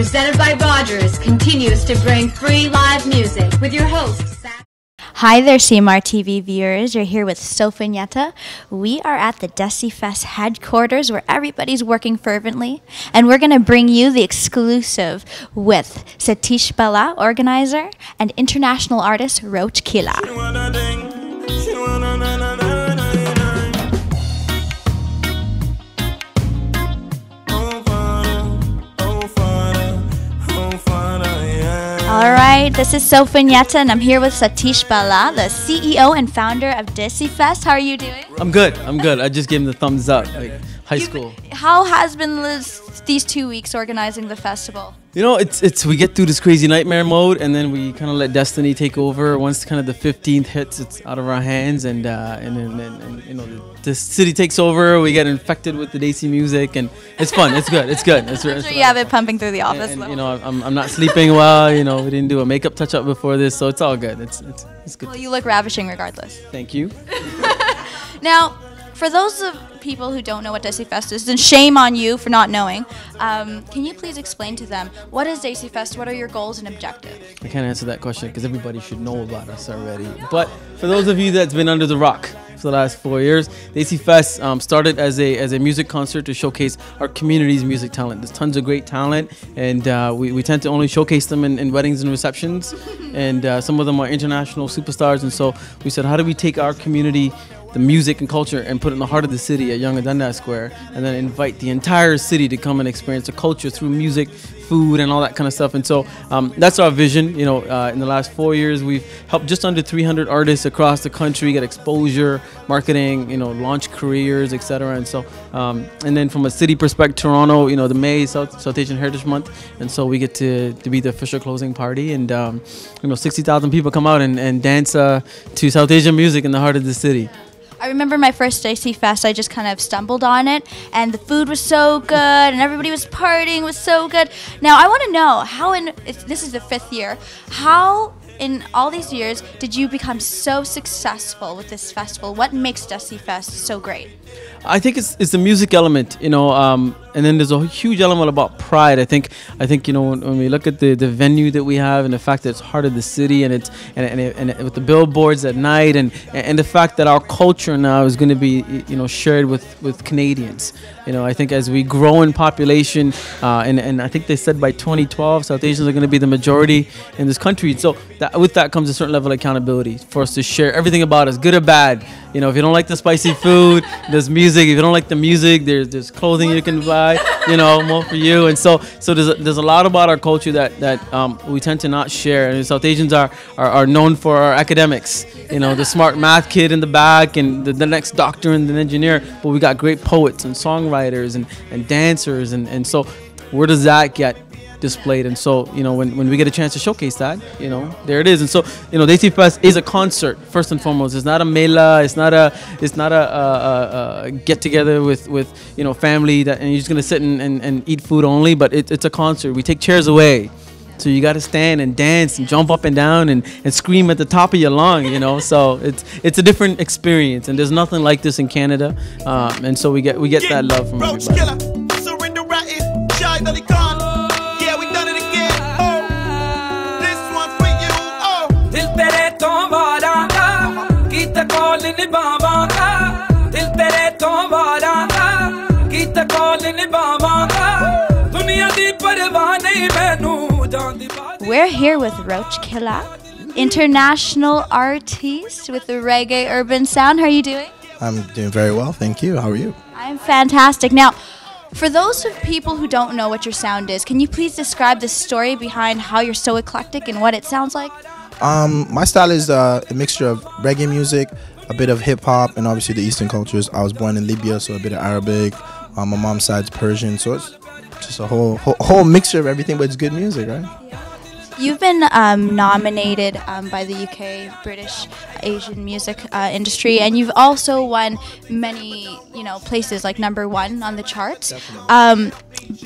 presented by Rogers, continues to bring free live music with your host, Zach. Hi there, CMR TV viewers. You're here with Sophie. We are at the Desi Fest headquarters where everybody's working fervently, and we're going to bring you the exclusive with Satish Bala, organizer, and international artist Roach Killa. Alright, this is Sophie and I'm here with Satish Bala, the CEO and founder of Desi Fest. How are you doing? I'm good. I just gave him the thumbs up, like high school. How has been these 2 weeks organizing the festival? You know, it's we get through this crazy nightmare mode, and then we kind of let destiny take over. Once kind of the 15th hits, it's out of our hands, and you know the city takes over. We get infected with the Desi music, and it's fun. It's good. It's good. I'm sure you have it pumping through the office. And you know, I'm not sleeping well. You know, we didn't do a makeup touch up before this, so it's all good. It's good. Well, you look ravishing regardless. Thank you. Now, for those of people who don't know what Desi Fest is, then shame on you for not knowing. Can you please explain to them, what is Desi Fest? What are your goals and objectives? I can't answer that question because everybody should know about us already. But for those of you that's been under the rock for the last 4 years, Desi Fest started as a music concert to showcase our community's music talent. There's tons of great talent, and we tend to only showcase them in weddings and receptions, and some of them are international superstars. And so we said, how do we take our community, the music and culture, and put it in the heart of the city at Young Dundas Square, and then invite the entire city to come and experience the culture through music, food, and all that kind of stuff. And so that's our vision. You know, in the last 4 years, we've helped just under 300 artists across the country get exposure, marketing, you know, launch careers, etc. And so, and then from a city perspective, Toronto, you know, the May South Asian Heritage Month, and so we get to be the official closing party, and you know, 60,000 people come out and dance to South Asian music in the heart of the city. I remember my first Desi Fest, I just kind of stumbled on it, and the food was so good, and everybody was partying, was so good. Now, I want to know, this is the 5th year, how in all these years did you become so successful with this festival? What makes Desi Fest so great? I think it's the music element, you know, and then there's a huge element about pride. I think you know, when we look at the venue that we have, and the fact that it's heart of the city, and with the billboards at night, and the fact that our culture now is going to be, you know, shared with Canadians. You know, I think as we grow in population, and I think they said by 2012 South Asians are going to be the majority in this country. So with that comes a certain level of accountability for us to share everything about us, good or bad. You know, if you don't like the spicy food, there's music. If you don't like the music, there's clothing you can buy. You know, more for you. And so there's a lot about our culture that we tend to not share. And South Asians are known for our academics. You know, the smart math kid in the back, and the next doctor and an engineer. But we got great poets and songwriters and dancers. And so where does that get displayed? And so, you know, when we get a chance to showcase that, you know, there it is. And so, you know, Desi Fest is a concert first and foremost. It's not a mela. It's not a get together with you know, family and you're just gonna sit and eat food only. But it's a concert. We take chairs away, so you got to stand and dance and jump up and down and scream at the top of your lung. You know, so it's a different experience, and there's nothing like this in Canada. And so we get that love from everybody. We're here with Roach Killa, international artist with the reggae urban sound. How are you doing? I'm doing very well, thank you. How are you? I'm fantastic. Now, for those of people who don't know what your sound is, can you please describe the story behind how you're so eclectic and what it sounds like? My style is a mixture of reggae music, a bit of hip-hop, and obviously the Eastern cultures. I was born in Libya, so a bit of Arabic. My mom's side's Persian, so it's just a whole mixture of everything, but it's good music, right? You've been nominated by the UK British Asian music industry, and you've also won many, places like #1 on the charts.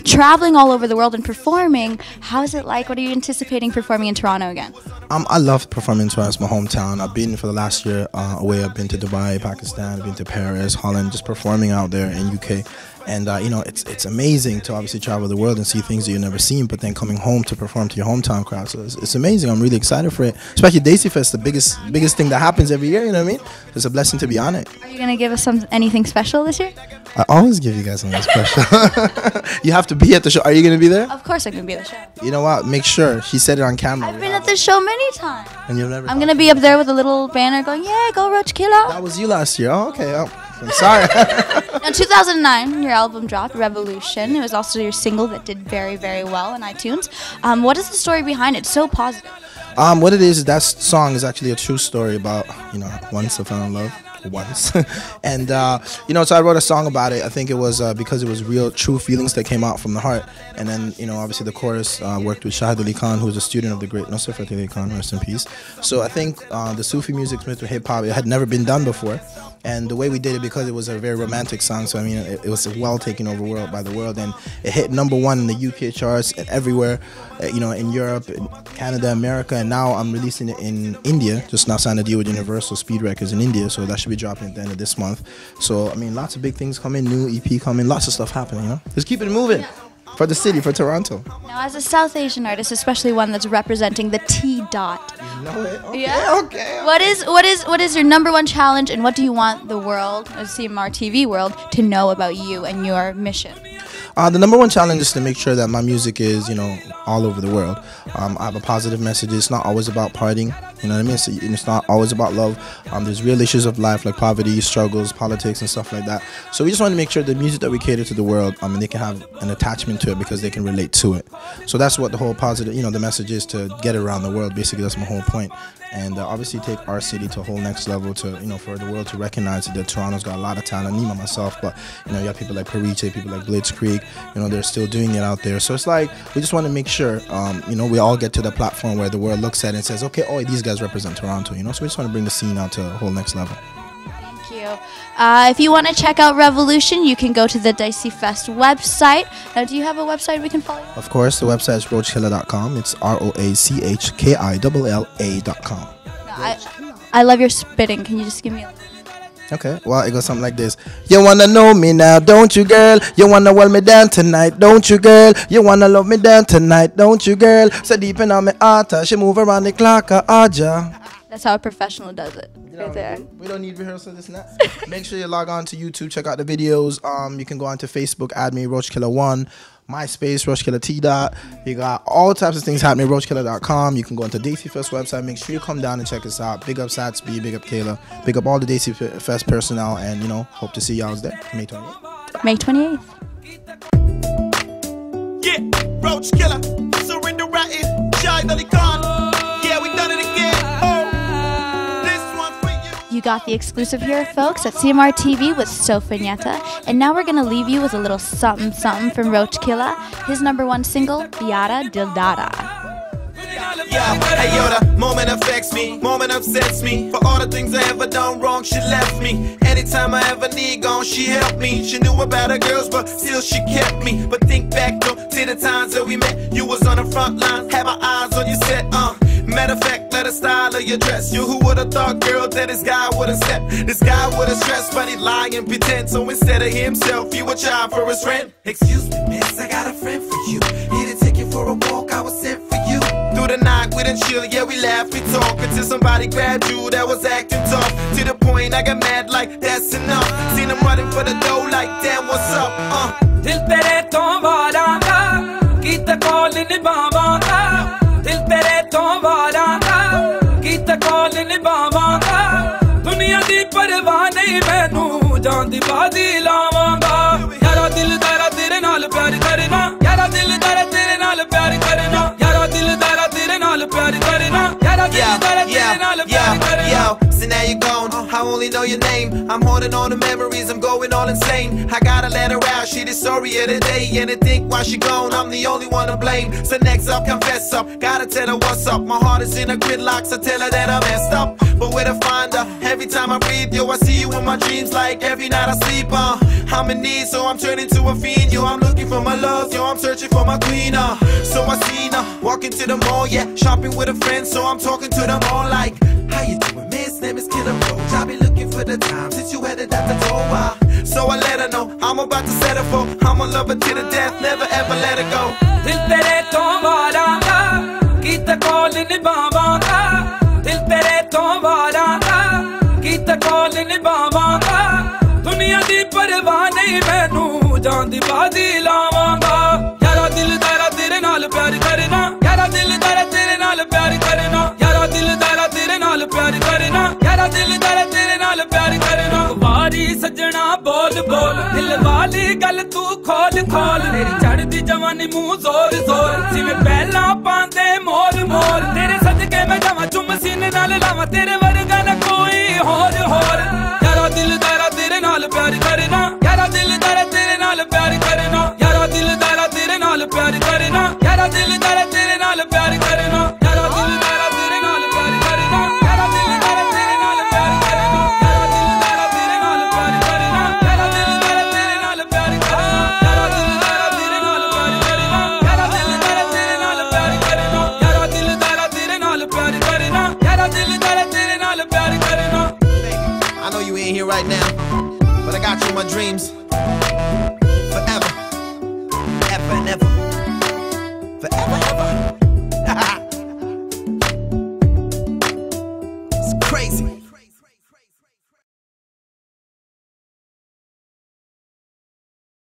Traveling all over the world and performing, how is it like? What are you anticipating performing in Toronto again? I love performing in Toronto. It's my hometown. I've been for the last year away. I've been to Dubai, Pakistan, I've been to Paris, Holland, just performing out there in UK. And you know, it's amazing to obviously travel the world and see things that you've never seen, but then coming home to perform to your hometown crowd. So it's amazing. I'm really excited for it. Especially Desi Fest, the biggest thing that happens every year. You know what I mean? It's a blessing to be on it. Are you gonna give us anything special this year? I always give you guys something special. You have to be at the show. Are you gonna be there? Of course, I'm gonna be at the show. You know what? Make sure. She said it on camera. I've been at the show many times. And you've never. I'm gonna be up there with a little banner going, "Yeah, go Roach Killa." That was you last year. Oh, okay. Oh, I'm sorry. Now, 2009, your album dropped, Revolution. It was also your single that did very, very well on iTunes. What is the story behind it? So positive. What it is that song is actually a true story about, you know, once I fell in love. Once. And you know, so I wrote a song about it. I think it was because it was real true feelings that came out from the heart. And then, you know, obviously the chorus worked with Shahid Ali Khan, who was a student of the great Nusrat Ali Khan, rest in peace. So I think the Sufi music mixed with hip-hop, it had never been done before. And the way we did it, because it was a very romantic song, so I mean, it was well taken over by the world, and it hit #1 in the UK charts and everywhere, you know, in Europe, in Canada, America, and now I'm releasing it in India. Just now signed a deal with Universal Speed Records in India, so that should be dropping at the end of this month. So I mean, lots of big things coming, new EP coming, lots of stuff happening. You know, just keep it moving. For the city, for Toronto. Now, as a South Asian artist, especially one that's representing the T dot. You know it? Okay, Yeah. okay. What is your #1 challenge, and what do you want the world, the CMR TV world, to know about you and your mission? The #1 challenge is to make sure that my music is, you know, all over the world. I have a positive message. It's not always about partying, you know what I mean? So it's not always about love. There's real issues of life like poverty, struggles, politics, and stuff like that. So we just want to make sure the music that we cater to the world, and they can have an attachment to it because they can relate to it. So that's what the whole positive, you know, the message is, to get it around the world. Basically, that's my whole point. And obviously take our city to a whole next level, to, you know, for the world to recognize that Toronto's got a lot of talent. Nima, myself, but you know, you have people like Pariche, people like Blitzkrieg, you know, they're still doing it out there. So it's like, we just want to make sure, you know, we all get to the platform where the world looks at it and says, okay, oh, these guys represent Toronto, you know. So we just want to bring the scene out to a whole next level. Thank you. If you want to check out Revolution, you can go to the Desi Fest website. Now, do you have a website we can follow you? Of course, the website is roachkilla.com. It's ROACHKILLA.com. I love your spitting. Can you just give me a... Okay, well, it goes something like this. You wanna know me now, don't you, girl? You wanna hold me down tonight, don't you, girl? You wanna love me down tonight, don't you, girl? So deep in on me heart, she move around the clock, aja. That's how a professional does it. Right there. We don't need rehearsal, this and that. Make sure you log on to YouTube, check out the videos. You can go on to Facebook, add me, Roach Killa 1. MySpace, Roach Killa T dot. You got all types of things happening, roachkilla.com. You can go onto Desi Fest website. Make sure you come down and check us out. Big up Satsby, big up Kayla, big up all the Desi Fest personnel, and you know, hope to see y'all there May 28th. May 28th. Yeah, Roach Killa, surrender right, Shahid Ali Khan. Yeah, we done it again. Oh, this one's for you. You got the exclusive here, folks, at CMR TV with Sofanyetta. And now we're going to leave you with a little something something from Roach Killa. His #1 single, Yada Dil Dada. Yeah, hey yo, the moment affects me, moment upsets me. For all the things I ever done wrong, she left me. Anytime I ever need gone, she helped me. She knew about her girls, but still she kept me. But think back though, to the times that we met. You was on the front line, had my eyes on your set, Matter of fact, let the style of your dress. You, who would've thought, girl, that this guy would've stepped? This guy would've stressed, but he lie and pretend. So instead of himself, you a child for his friend. Excuse me, miss, I got a friend for you. Here to take you for a walk, I was sent for you. Through the night, we done chill, yeah, we laugh, we talk. Until somebody grabbed you that was acting tough. To the point I got mad like, that's enough. Seen him running for the dough like, damn, what's up, Dil tere ton varanga, kita calling it bavanga. Dil tere ton varanga, kita calling it bavanga. Duniya di parwah nahi mainu, jaan di bazi lavanga. Yara dil dara tere naal pyar karna, yara dil dara tere naal pyar karna, yara dil dara tere naal pyar karna, yara dil dara tere naal pyar karna. So now you're gone, I only know your name. I'm holding on to memories, I'm going all insane. I gotta let her out, she the story of the day. And to think why she gone, I'm the only one to blame. So next up, confess up, gotta tell her what's up. My heart is in a gridlock, so tell her that I messed up. But where to find her, every time I breathe, yo, I see you in my dreams. Like every night I sleep, I'm in need, so I'm turning to a fiend. Yo, I'm looking for my love, yo, I'm searching for my queen, So I seen her, walking to the mall, yeah, shopping with a friend. So I'm talking to them all like, how you doing, miss? Name is Killa Roach. I be looking for the time since you headed out the door. So I let her know I'm about to settle for. I'ma love her to the death, never ever let her go. Dil tere to varanga, kita call nibhavanga. Dil tere to varanga, kita call nibhavanga. Duniya di parwah nahi mainu, jaan di baazi lavanga. Yara dil dara tere naal pyar karna, yara dil dara tere naal pyar karna, yara dil dara tere naal pyar karna, yara dil dara tere naal pyar karna. Wari sajna bol bol, dil wali gal tu khol khol. Teri chaddi jawani muh zor zor, jive pehla paande mor mor. Tere sadke mein jawa chum sine naal lawa, tere varga na koi hor hor. Yara dil dara tere naal pyar karna, yara dil dara tere naal pyar karna, yara dil dara tere naal pyar karna, yara dil dara tere naal pyar karna, yara dil dara tere naal pyar karna, yara dil dara tere naal pyar karna, yara dil dara tere naal pyar karna, yara dil dara tere naal pyar karna, yara dil dara tere naal pyar karna, yara dil dara tere naal pyar karna, yara dil dara tere naal pyar karna, yara dil dara tere naal pyar karna. I know you ain't here right now, but I got you in my dreams. Forever, ever and ever. Forever, ever. It's crazy.